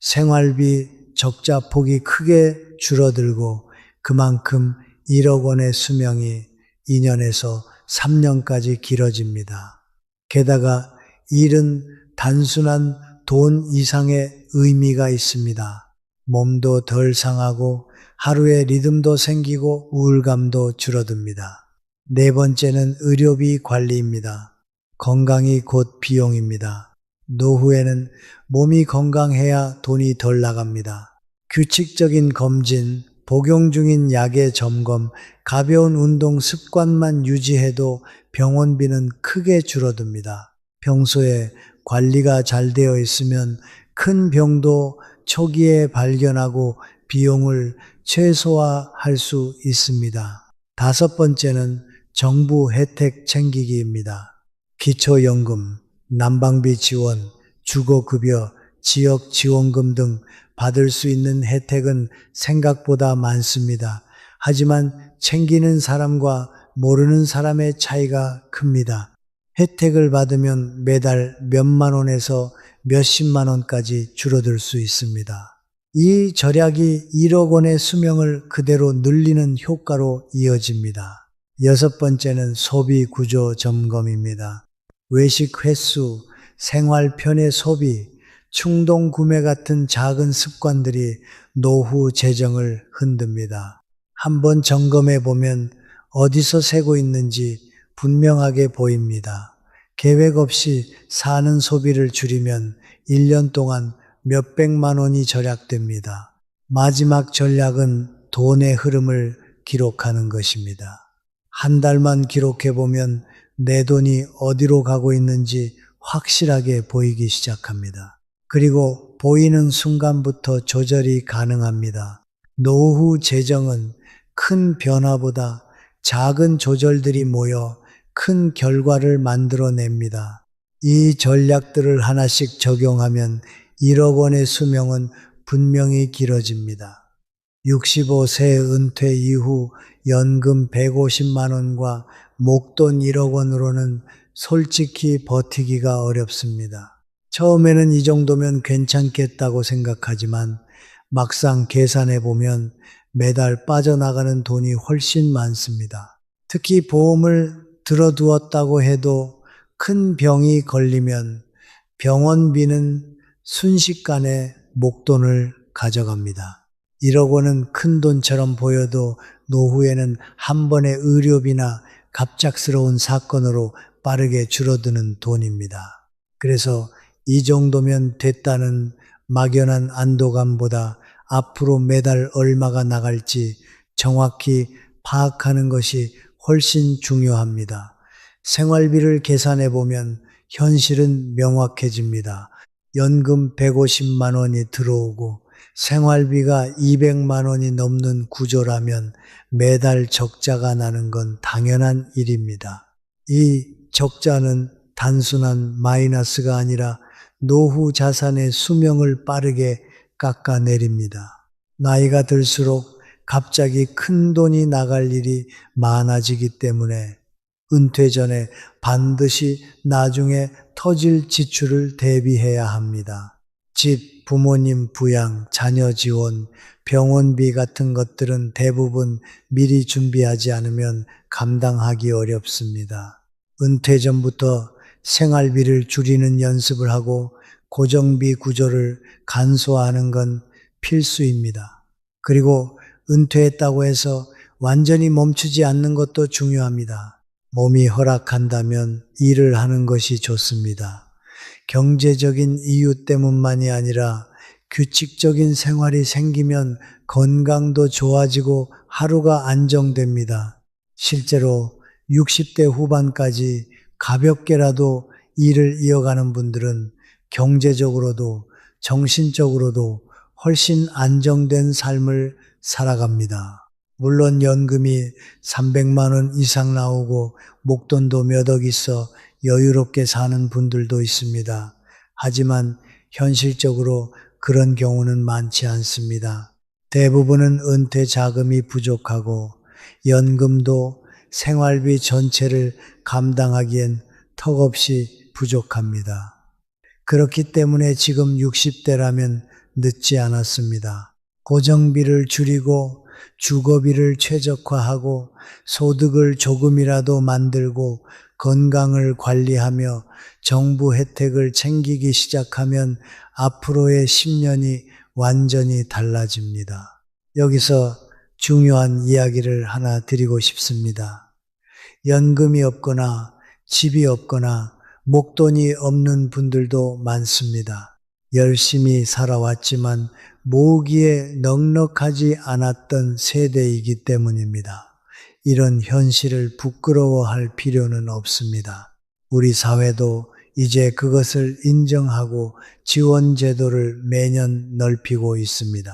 [SPEAKER 1] 생활비 적자 폭이 크게 줄어들고 그만큼 1억 원의 수명이 2년에서 3년까지 길어집니다. 게다가 일은 단순한 돈 이상의 의미가 있습니다. 몸도 덜 상하고 하루의 리듬도 생기고 우울감도 줄어듭니다. 네 번째는 의료비 관리입니다. 건강이 곧 비용입니다. 노후에는 몸이 건강해야 돈이 덜 나갑니다. 규칙적인 검진, 복용 중인 약의 점검, 가벼운 운동 습관만 유지해도 병원비는 크게 줄어듭니다. 평소에 관리가 잘 되어 있으면 큰 병도 초기에 발견하고 비용을 최소화할 수 있습니다. 다섯 번째는 정부 혜택 챙기기입니다. 기초연금, 난방비 지원, 주거급여, 지역지원금 등 받을 수 있는 혜택은 생각보다 많습니다. 하지만 챙기는 사람과 모르는 사람의 차이가 큽니다. 혜택을 받으면 매달 몇만 원에서 몇십만 원까지 줄어들 수 있습니다. 이 절약이 1억 원의 수명을 그대로 늘리는 효과로 이어집니다. 여섯 번째는 소비 구조 점검입니다. 외식 횟수, 생활 편의 소비, 충동 구매 같은 작은 습관들이 노후 재정을 흔듭니다. 한번 점검해 보면 어디서 새고 있는지 분명하게 보입니다. 계획 없이 사는 소비를 줄이면 1년 동안 몇백만 원이 절약됩니다. 마지막 전략은 돈의 흐름을 기록하는 것입니다. 한 달만 기록해 보면 내 돈이 어디로 가고 있는지 확실하게 보이기 시작합니다. 그리고 보이는 순간부터 조절이 가능합니다. 노후 재정은 큰 변화보다 작은 조절들이 모여 큰 결과를 만들어냅니다. 이 전략들을 하나씩 적용하면 1억 원의 수명은 분명히 길어집니다. 65세 은퇴 이후 연금 150만 원과 목돈 1억 원으로는 솔직히 버티기가 어렵습니다. 처음에는 이 정도면 괜찮겠다고 생각하지만 막상 계산해 보면 매달 빠져나가는 돈이 훨씬 많습니다. 특히 보험을 들어두었다고 해도 큰 병이 걸리면 병원비는 순식간에 목돈을 가져갑니다. 1억 원은 큰 돈처럼 보여도 노후에는 한 번의 의료비나 갑작스러운 사건으로 빠르게 줄어드는 돈입니다. 그래서 이 정도면 됐다는 막연한 안도감보다 앞으로 매달 얼마가 나갈지 정확히 파악하는 것이 훨씬 중요합니다. 생활비를 계산해 보면 현실은 명확해집니다. 연금 150만 원이 들어오고 생활비가 200만 원이 넘는 구조라면 매달 적자가 나는 건 당연한 일입니다. 이 적자는 단순한 마이너스가 아니라 노후 자산의 수명을 빠르게 깎아내립니다. 나이가 들수록 갑자기 큰 돈이 나갈 일이 많아지기 때문에 은퇴 전에 반드시 나중에 터질 지출을 대비해야 합니다. 집, 부모님 부양, 자녀 지원, 병원비 같은 것들은 대부분 미리 준비하지 않으면 감당하기 어렵습니다. 은퇴 전부터 생활비를 줄이는 연습을 하고 고정비 구조를 간소화하는 건 필수입니다. 그리고 은퇴했다고 해서 완전히 멈추지 않는 것도 중요합니다. 몸이 허락한다면 일을 하는 것이 좋습니다. 경제적인 이유 때문만이 아니라 규칙적인 생활이 생기면 건강도 좋아지고 하루가 안정됩니다. 실제로 60대 후반까지 가볍게라도 일을 이어가는 분들은 경제적으로도 정신적으로도 훨씬 안정된 삶을 살아갑니다. 물론 연금이 300만 원 이상 나오고 목돈도 몇 억 있어 여유롭게 사는 분들도 있습니다. 하지만 현실적으로 그런 경우는 많지 않습니다. 대부분은 은퇴 자금이 부족하고 연금도 생활비 전체를 감당하기엔 턱없이 부족합니다. 그렇기 때문에 지금 60대라면 늦지 않았습니다. 고정비를 줄이고 주거비를 최적화하고 소득을 조금이라도 만들고 건강을 관리하며 정부 혜택을 챙기기 시작하면 앞으로의 10년이 완전히 달라집니다. 여기서 중요한 이야기를 하나 드리고 싶습니다. 연금이 없거나 집이 없거나 목돈이 없는 분들도 많습니다. 열심히 살아왔지만 모으기에 넉넉하지 않았던 세대이기 때문입니다. 이런 현실을 부끄러워할 필요는 없습니다. 우리 사회도 이제 그것을 인정하고 지원 제도를 매년 넓히고 있습니다.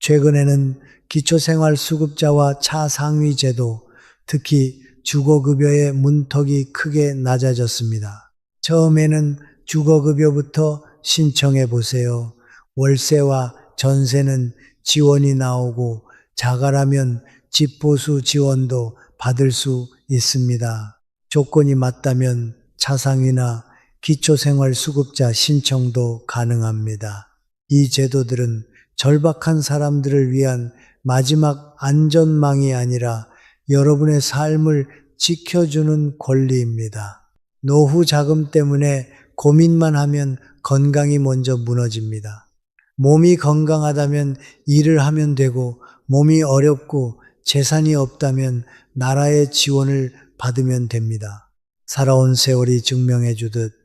[SPEAKER 1] 최근에는 기초생활수급자와 차상위 제도, 특히 주거급여의 문턱이 크게 낮아졌습니다. 처음에는 주거급여부터 신청해 보세요. 월세와 전세는 지원이 나오고 자가라면 집보수 지원도 받을 수 있습니다. 조건이 맞다면 차상위나 기초생활수급자 신청도 가능합니다. 이 제도들은 절박한 사람들을 위한 마지막 안전망이 아니라 여러분의 삶을 지켜주는 권리입니다. 노후 자금 때문에 고민만 하면 건강이 먼저 무너집니다. 몸이 건강하다면 일을 하면 되고, 몸이 어렵고 재산이 없다면 나라의 지원을 받으면 됩니다. 살아온 세월이 증명해 주듯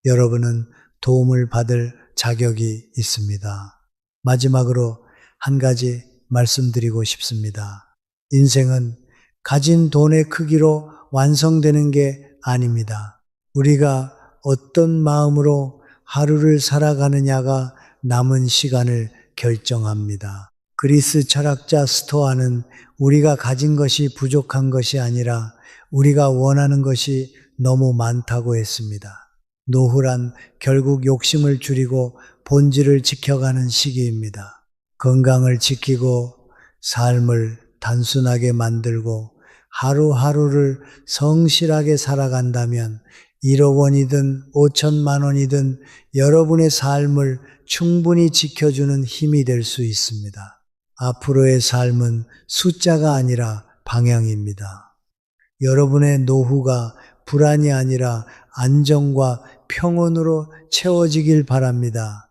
[SPEAKER 1] 여러분은 도움을 받을 자격이 있습니다. 마지막으로 한 가지 말씀드리고 싶습니다. 인생은 가진 돈의 크기로 완성되는 게 아닙니다. 우리가 어떤 마음으로 하루를 살아가느냐가 남은 시간을 결정합니다. 그리스 철학자 스토아는 우리가 가진 것이 부족한 것이 아니라 우리가 원하는 것이 너무 많다고 했습니다. 노후란 결국 욕심을 줄이고 본질을 지켜가는 시기입니다. 건강을 지키고 삶을 단순하게 만들고 하루하루를 성실하게 살아간다면 1억 원이든 5천만 원이든 여러분의 삶을 충분히 지켜주는 힘이 될 수 있습니다. 앞으로의 삶은 숫자가 아니라 방향입니다. 여러분의 노후가 불안이 아니라 안정과 평온으로 채워지길 바랍니다.